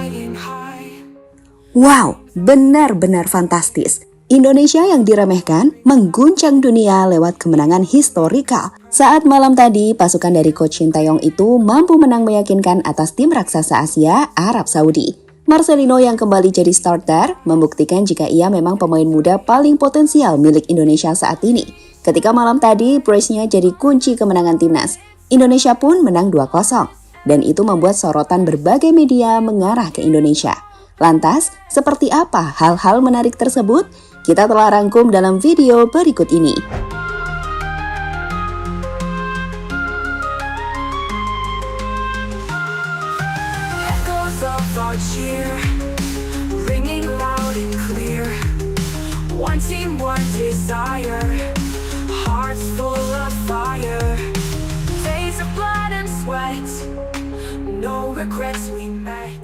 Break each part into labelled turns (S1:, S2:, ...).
S1: flying high.
S2: Wow, benar-benar fantastis. Indonesia yang diremehkan mengguncang dunia lewat kemenangan historikal. Saat malam tadi, pasukan dari Coach Shin Tae-yong itu mampu menang meyakinkan atas tim raksasa Asia, Arab Saudi. Marcelino yang kembali jadi starter membuktikan jika ia memang pemain muda paling potensial milik Indonesia saat ini. Ketika malam tadi, brace-nya jadi kunci kemenangan timnas. Indonesia pun menang 2-0. Dan itu membuat sorotan berbagai media mengarah ke Indonesia. Lantas, seperti apa hal-hal menarik tersebut? Kita telah rangkum dalam video berikut ini.
S1: Echoes of our cheer, ringing loud and clear. One team, one desire, hearts full of fire. Days of blood and sweat, no regrets we met.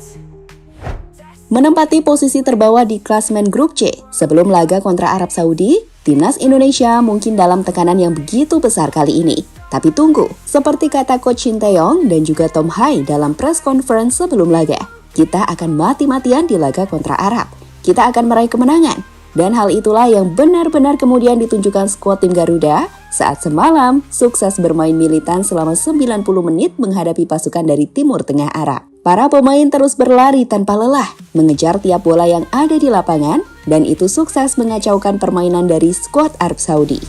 S2: Menempati posisi terbawah di klasemen grup C sebelum laga kontra Arab Saudi, timnas Indonesia mungkin dalam tekanan yang begitu besar kali ini. Tapi tunggu, seperti kata Coach Shin Tae-yong dan juga Tom Hai dalam press conference sebelum laga, kita akan mati-matian di laga kontra Arab. Kita akan meraih kemenangan. Dan hal itulah yang benar-benar kemudian ditunjukkan skuad tim Garuda saat semalam sukses bermain militan selama 90 menit menghadapi pasukan dari Timur Tengah Arab. Para pemain terus berlari tanpa lelah, mengejar tiap bola yang ada di lapangan, dan itu sukses mengacaukan permainan dari skuad Arab Saudi.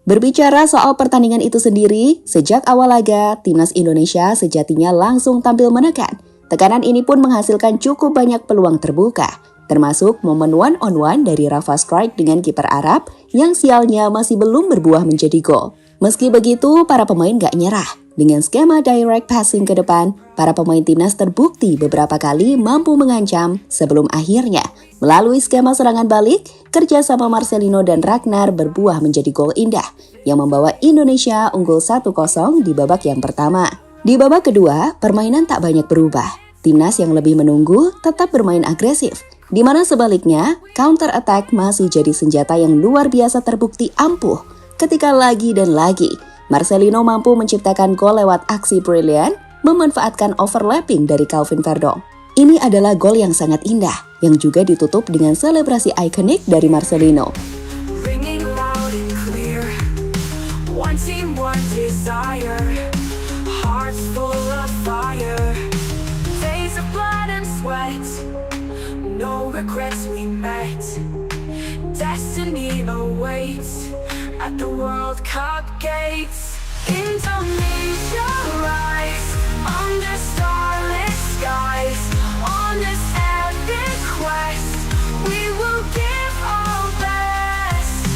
S2: Berbicara soal pertandingan itu sendiri, sejak awal laga, timnas Indonesia sejatinya langsung tampil menekan. Tekanan ini pun menghasilkan cukup banyak peluang terbuka, termasuk momen one-on-one dari Rafa Strike dengan kiper Arab yang sialnya masih belum berbuah menjadi gol. Meski begitu, para pemain gak nyerah. Dengan skema direct passing ke depan, para pemain timnas terbukti beberapa kali mampu mengancam sebelum akhirnya melalui skema serangan balik, kerjasama Marcelino dan Ragnar berbuah menjadi gol indah yang membawa Indonesia unggul 1-0 di babak yang pertama. Di babak kedua, permainan tak banyak berubah. Timnas yang lebih menunggu tetap bermain agresif, di mana sebaliknya counter attack masih jadi senjata yang luar biasa terbukti ampuh ketika lagi dan lagi Marcelino mampu menciptakan gol lewat aksi brilian, memanfaatkan overlapping dari Calvin Verdong. Ini adalah gol yang sangat indah, yang juga ditutup dengan selebrasi ikonik dari Marcelino.
S1: Ringing loud and clear, one team, one desire, hearts full of fire. Days of blood and sweat, no regrets we met. Destiny awaits at the World Cup gates. Indonesia rise under starlit skies. On this epic quest, we will give our best.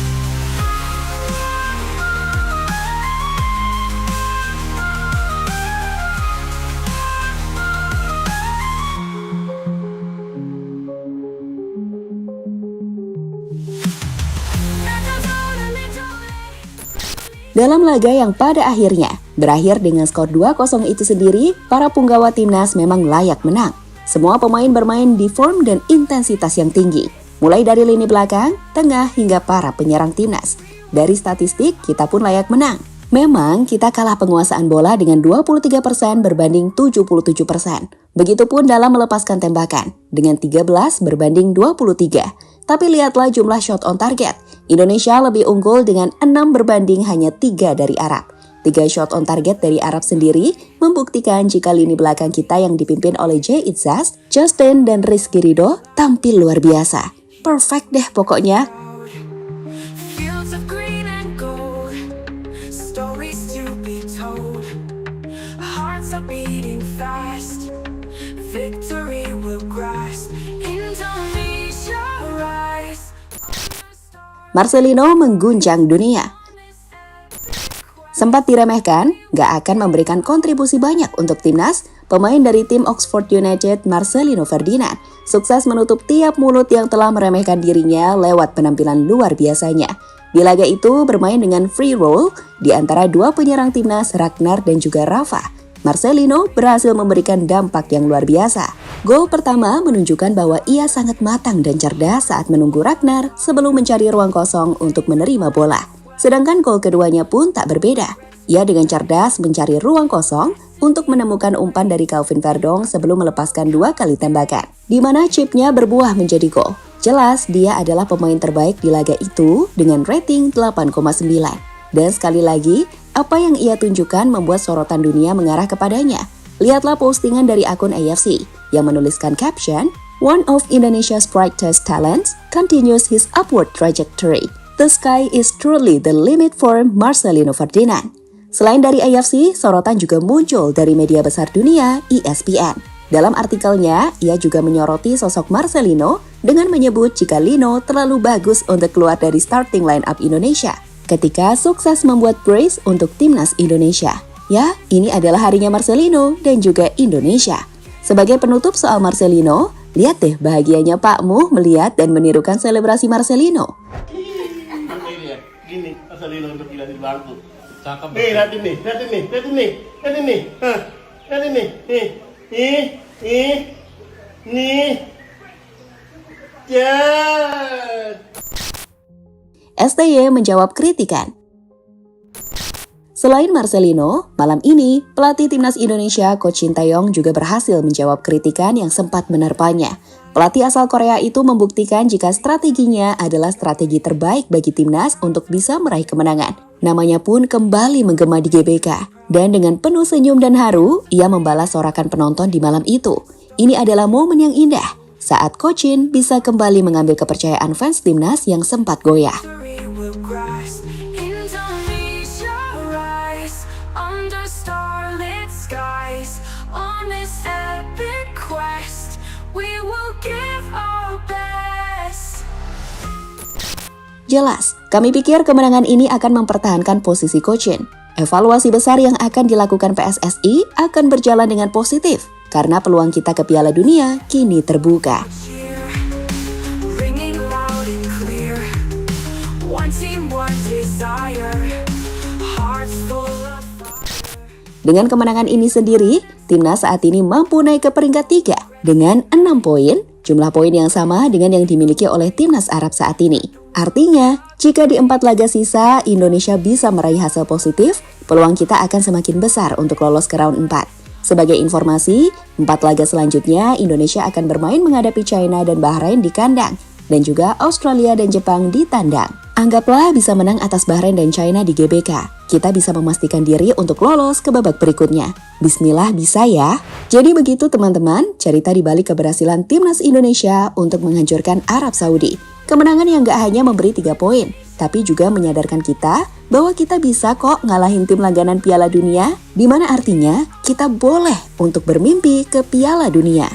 S2: Dalam laga yang pada akhirnya berakhir dengan skor 2-0 itu sendiri, para punggawa timnas memang layak menang. Semua pemain bermain di form dan intensitas yang tinggi, mulai dari lini belakang, tengah, hingga para penyerang timnas. Dari statistik, kita pun layak menang. Memang kita kalah penguasaan bola dengan 23% berbanding 77%. Begitupun dalam melepaskan tembakan, dengan 13 berbanding 23. Tapi lihatlah jumlah shot on target. Indonesia lebih unggul dengan 6 berbanding hanya 3 dari Arab. 3 shot on target dari Arab sendiri membuktikan jika lini belakang kita yang dipimpin oleh Jay Itzas, Justin, dan Rizky Ridho tampil luar biasa. Perfect deh pokoknya.
S1: Fields of green and gold, stories to be told. Hearts are beating fast, victory will grasp. Indonesia rise.
S2: Marcelino mengguncang dunia. Sempat diremehkan, gak akan memberikan kontribusi banyak untuk timnas, pemain dari tim Oxford United Marcelino Ferdinand sukses menutup tiap mulut yang telah meremehkan dirinya lewat penampilan luar biasanya. Di laga itu bermain dengan free roll di antara dua penyerang timnas Ragnar dan juga Rafa. Marcelino berhasil memberikan dampak yang luar biasa. Gol pertama menunjukkan bahwa ia sangat matang dan cerdas saat menunggu Ragnar sebelum mencari ruang kosong untuk menerima bola. Sedangkan gol keduanya pun tak berbeda. Ia dengan cerdas mencari ruang kosong untuk menemukan umpan dari Calvin Verdong sebelum melepaskan 2 kali tembakan, di mana chipnya berbuah menjadi gol. Jelas dia adalah pemain terbaik di laga itu dengan rating 8,9. Dan sekali lagi, apa yang ia tunjukkan membuat sorotan dunia mengarah kepadanya. Lihatlah postingan dari akun AFC yang menuliskan caption, "One of Indonesia's brightest talents continues his upward trajectory. The sky is truly the limit for Marcelino Ferdinand." Selain dari AFC, sorotan juga muncul dari media besar dunia, ESPN. Dalam artikelnya, ia juga menyoroti sosok Marcelino dengan menyebut jika Lino terlalu bagus untuk keluar dari starting line-up Indonesia ketika sukses membuat brace untuk timnas Indonesia. Ya, ini adalah harinya Marcelino dan juga Indonesia. Sebagai penutup soal Marcelino, lihat deh bahagianya Pakmu melihat dan menirukan selebrasi Marcelino.
S3: Gini, Marcelino untuk gila di bangku.
S4: Cakep.
S3: Lihat ini. Nih. Ya.
S2: STY menjawab kritikan. Selain Marcelino, malam ini pelatih timnas Indonesia Coach Shin Tae-yong juga berhasil menjawab kritikan yang sempat menerpanya. Pelatih asal Korea itu membuktikan jika strateginya adalah strategi terbaik bagi timnas untuk bisa meraih kemenangan. Namanya pun kembali menggema di GBK. Dan dengan penuh senyum dan haru, ia membalas sorakan penonton di malam itu. Ini adalah momen yang indah saat Coach Shin bisa kembali mengambil kepercayaan fans timnas yang sempat goyah.
S1: will grasp. Indonesia rise under starlit skies. On this epic quest, we will give our best.
S2: Jelas, kami pikir kemenangan ini akan mempertahankan posisi Coach Shin. Evaluasi besar yang akan dilakukan PSSI akan berjalan dengan positif karena peluang kita ke Piala Dunia kini terbuka.
S1: Cheer, ringing loud and clear. One team, one desire. Hearts full of fire.
S2: Dengan kemenangan ini sendiri, timnas saat ini mampu naik ke peringkat 3 dengan 6 poin, jumlah poin yang sama dengan yang dimiliki oleh timnas Arab saat ini. Artinya, jika di 4 laga sisa Indonesia bisa meraih hasil positif, peluang kita akan semakin besar untuk lolos ke round 4. Sebagai informasi, 4 laga selanjutnya Indonesia akan bermain menghadapi China dan Bahrain di kandang, dan juga Australia dan Jepang di tandang. Anggaplah bisa menang atas Bahrain dan China di GBK. Kita bisa memastikan diri untuk lolos ke babak berikutnya. Bismillah bisa ya. Jadi begitu teman-teman, cerita di balik keberhasilan timnas Indonesia untuk menghancurkan Arab Saudi. Kemenangan yang gak hanya memberi 3 poin, tapi juga menyadarkan kita bahwa kita bisa kok ngalahin tim langganan Piala Dunia, di mana artinya kita boleh untuk bermimpi ke Piala Dunia.